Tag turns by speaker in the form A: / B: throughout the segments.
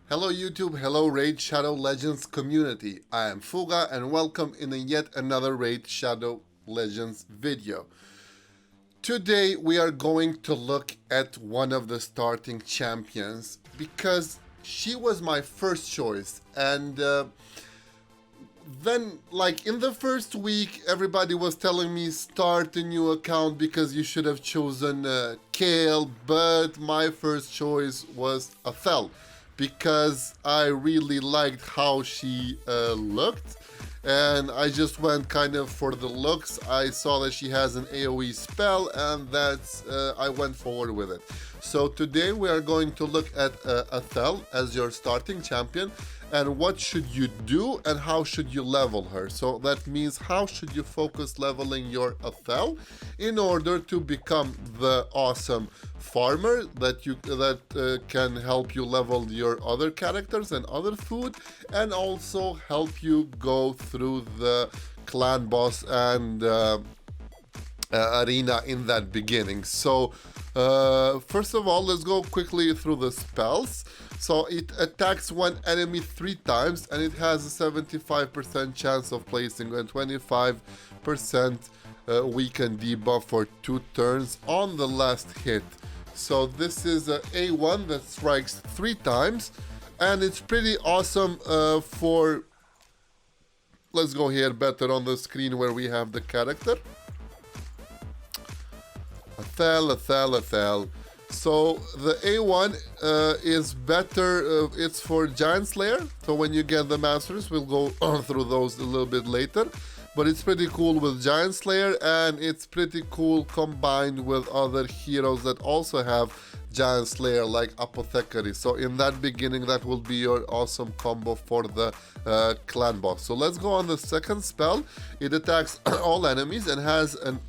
A: Hello YouTube, hello Raid Shadow Legends community. I am Fuga and welcome in yet another Raid Shadow Legends video. Today we are going to look at one of the starting champions because she was my first choice, and then like in the first week everybody was telling me start a new account because you should have chosen Kale, but my first choice was Athel because I really liked how she looked, and I just went kind of for the looks. I saw that she has an AoE spell, and that's I went forward with it. So today we are going to look at Athel as your starting champion, and what should you do and how should you level her. So that means how should you focus leveling your Athel in order to become the awesome farmer that can help you level your other characters and other food, and also help you go through the clan boss and arena in that beginning. So first of all, let's go quickly through the spells. So it attacks one enemy 3 times, and it has a 75% chance of placing a 25% weaken debuff for 2 turns on the last hit. So this is a A1 that strikes 3 times, and it's pretty awesome for... Let's go here better on the screen where we have the character. Athel. So the A1 is better, it's for Giant Slayer, so when you get the Masters, we'll go through those a little bit later, but it's pretty cool with Giant Slayer, and it's pretty cool combined with other heroes that also have Giant Slayer, like Apothecary. So in that beginning, that will be your awesome combo for the clan boss. So let's go on the second spell. It attacks all enemies and has an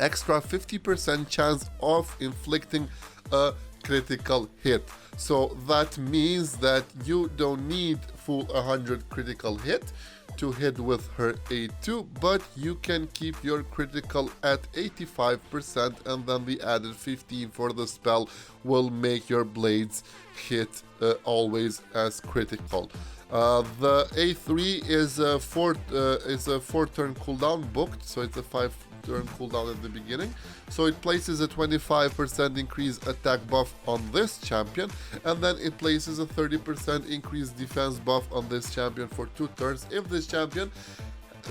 A: extra 50% chance of inflicting a critical hit. So that means that you don't need full 100 critical hit to hit with her A2, but you can keep your critical at 85%, and then the added 15 for the spell will make your blades hit always as critical. The A3 is a 4-turn cooldown booked, so it's a 5-turn cooldown at the beginning. So it places a 25% increased attack buff on this champion, and then it places a 30% increased defense buff on this champion for 2 turns if this champion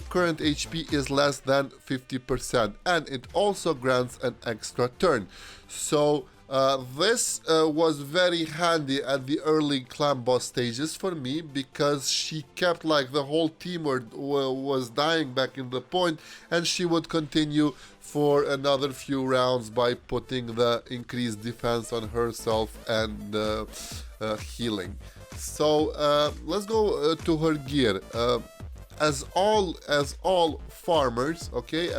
A: current HP is less than 50%, and it also grants an extra turn. So this was very handy at the early clan boss stages for me, because she kept like the whole team was dying back in the point, and she would continue for another few rounds by putting the increased defense on herself and healing. So let's go to her gear. As all farmers, okay,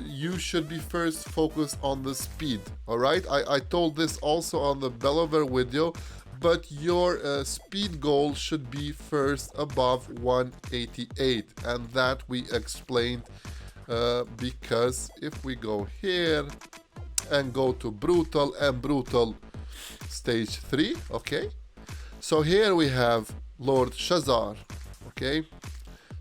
A: you should be first focused on the speed. All right, I told this also on the Bellover video, but your speed goal should be first above 188, and that we explained because if we go here and go to brutal and brutal stage 3, okay, so here we have Lord Shazar, okay.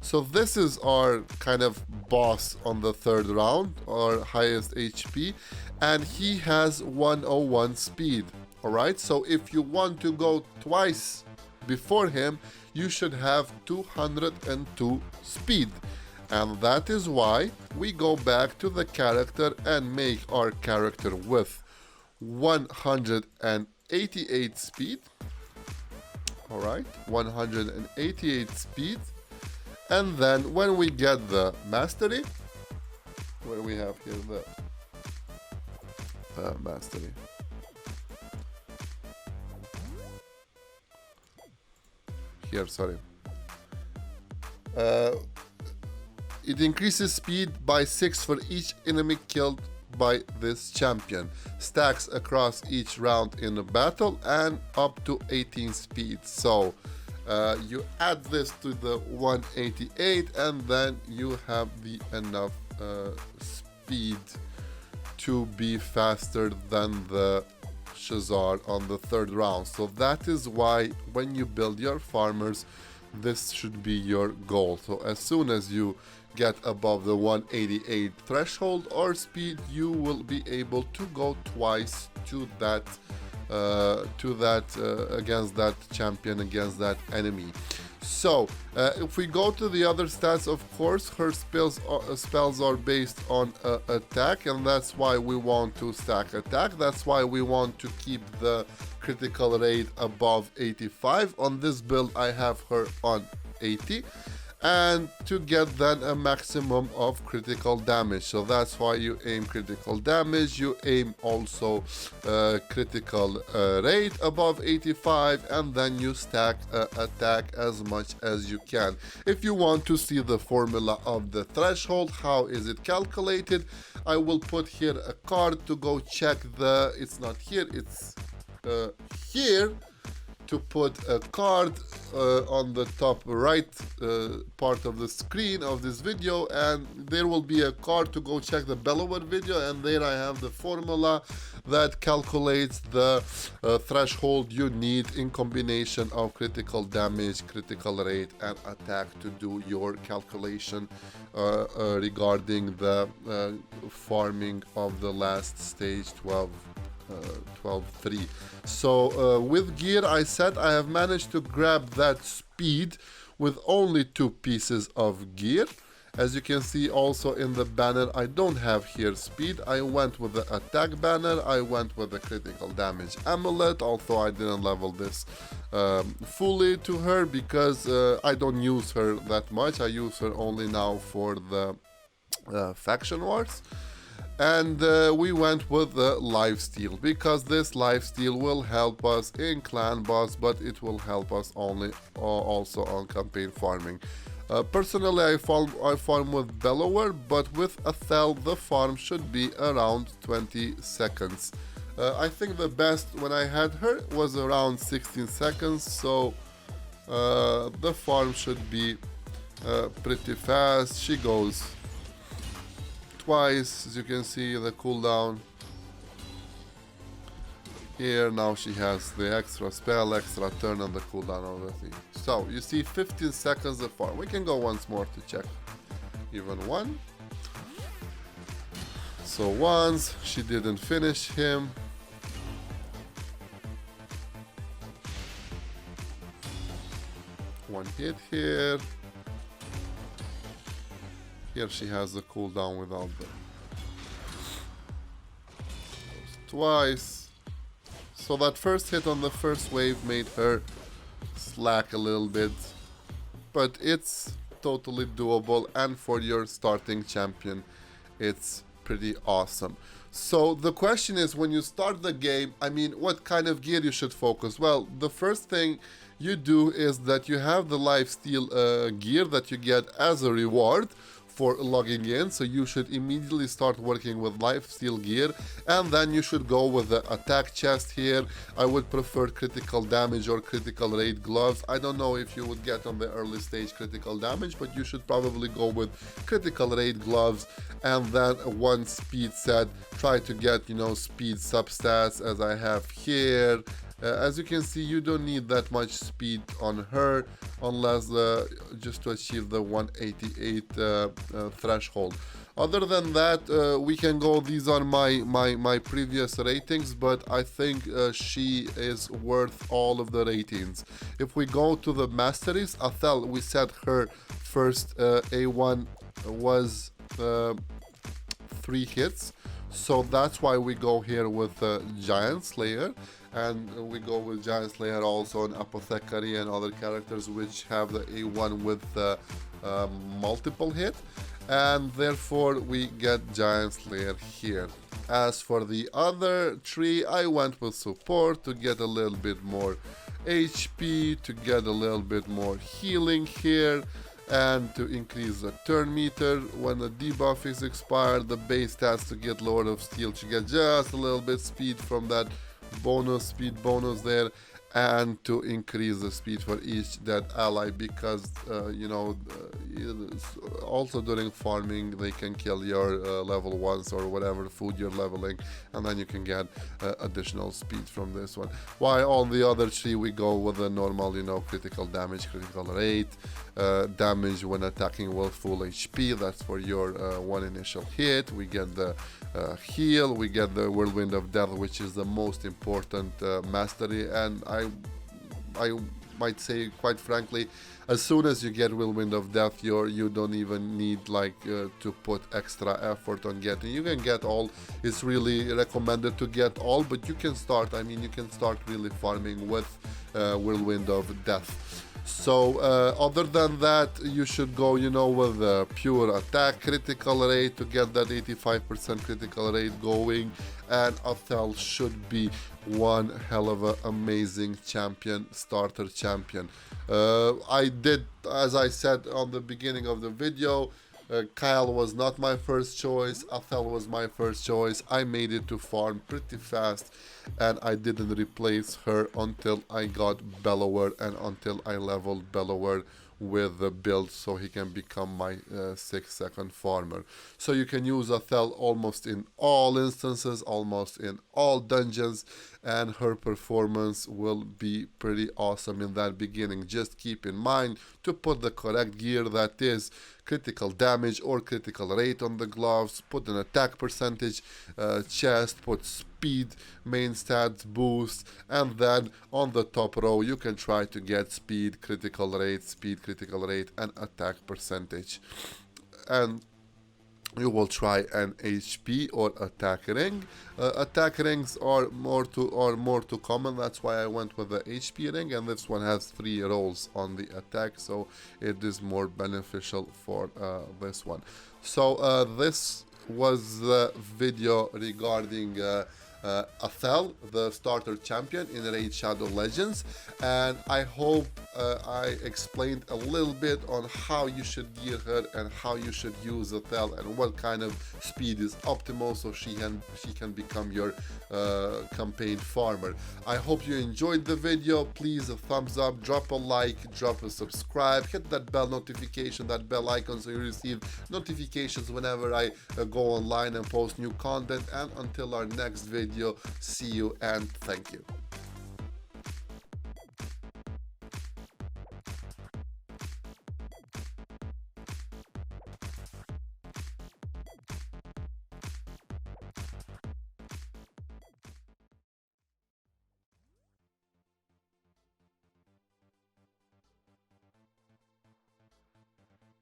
A: So this is our kind of boss on the 3rd round, our highest HP, and he has 101 speed, alright? So if you want to go twice before him, you should have 202 speed. And that is why we go back to the character and make our character with 188 speed, alright, 188 speed. And then when we get the mastery, where we have here the mastery, here, sorry, it increases speed by 6 for each enemy killed by this champion, stacks across each round in a battle, and up to 18 speed. So you add this to the 188, and then you have the enough speed to be faster than the dashes are on the third round. So that is why when you build your farmers, this should be your goal. So as soon as you get above the 188 threshold or speed, you will be able to go twice to that against that champion, against that enemy. So if we go to the other stats, of course her spells are based on attack, and that's why we want to stack attack. That's why we want to keep the critical rate above 85. On this build I have her on 80, and to get then a maximum of critical damage. So that's why you aim critical damage, you aim also critical rate above 85, and then you stack attack as much as you can. If you want to see the formula of the threshold, how is it calculated, I will put here a card to go check the, it's not here, it's here, to put a card on the top right part of the screen of this video, and there will be a card to go check the Bellower video, and there I have the formula that calculates the threshold you need in combination of critical damage, critical rate, and attack to do your calculation regarding the farming of the last stage 12-3. So with gear, I said I have managed to grab that speed with only 2 pieces of gear. As you can see also in the banner, I don't have here speed. I went with the attack banner, I went with the critical damage amulet, although I didn't level this fully to her because I don't use her that much. I use her only now for the faction wars. And we went with the lifesteal because this lifesteal will help us in clan boss, but it will help us only also on campaign farming. Personally, I farm with Bellower, but with Athel the farm should be around 20 seconds. I think the best when I had her was around 16 seconds, so the farm should be pretty fast. She goes twice, as you can see, the cooldown. Here now she has the extra spell, extra turn, and the cooldown of the thing. So you see 15 seconds the farm. We can go once more to check. Even one. So once, she didn't finish him. One hit here. Here she has the cooldown without the twice. So that first hit on the first wave made her slack a little bit, but it's totally doable, and for your starting champion it's pretty awesome. So the question is, when you start the game, I mean, what kind of gear you should focus? Well, the first thing you do is that you have the lifesteal gear that you get as a reward for logging in, so you should immediately start working with lifesteal gear, and then you should go with the attack chest here. I would prefer critical damage or critical rate gloves. I don't know if you would get on the early stage critical damage, but you should probably go with critical rate gloves, and then one speed set, try to get, you know, speed substats as I have here. As you can see, you don't need that much speed on her unless just to achieve the 188 threshold. Other than that, we can go, these are my previous ratings, but I think she is worth all of the ratings. If we go to the masteries, Athel, we said her first A1 was 3 hits. So that's why we go here with Giant Slayer, and we go with Giant Slayer also on Apothecary and other characters which have the A1 with multiple hit, and therefore we get Giant Slayer here. As for the other 3, I went with support to get a little bit more HP, to get a little bit more healing here, and to increase the turn meter. When the debuff is expired, the base stats to get Lord of Steel to get just a little bit speed from that bonus, speed bonus there, and to increase the speed for each dead ally, because also during farming they can kill your level ones or whatever food you're leveling, and then you can get additional speed from this one. While on the other three we go with the normal, critical damage, critical rate, damage when attacking with full HP, that's for your one initial hit. We get the heal, we get the Whirlwind of Death, which is the most important mastery, and I might say, quite frankly, as soon as you get Whirlwind of Death, you don't even need to put extra effort on getting. You can get all. It's really recommended to get all, but you can start. I mean, you can start really farming with Whirlwind of Death. So other than that, you should go, with the pure attack critical rate to get that 85% critical rate going, and Athel should be one hell of an amazing champion, starter champion. I did, as I said on the beginning of the video, Kyle was not my first choice, Athel was my first choice. I made it to farm pretty fast, and I didn't replace her until I got Bellower and until I leveled Bellower with the build so he can become my 6-second farmer. So you can use Athel almost in all instances, almost in all dungeons, and her performance will be pretty awesome in that beginning. Just keep in mind to put the correct gear, that is critical damage or critical rate on the gloves, put an attack percentage, chest, put speed, main stats boost, and then on the top row you can try to get speed, critical rate, speed, critical rate, and attack percentage. And you will try an HP or attack ring. Attack rings are more too common. That's why I went with the HP ring, and this one has 3 rolls on the attack, so it is more beneficial for this one. So this was the video regarding Athel, the starter champion in Raid Shadow Legends, and I hope I explained a little bit on how you should gear her and how you should use Athel and what kind of speed is optimal so she can become your campaign farmer. I hope you enjoyed the video. Please, a thumbs up, drop a like, drop a subscribe, hit that bell notification, that bell icon, so you receive notifications whenever I go online and post new content. And until our next video, see you and thank you.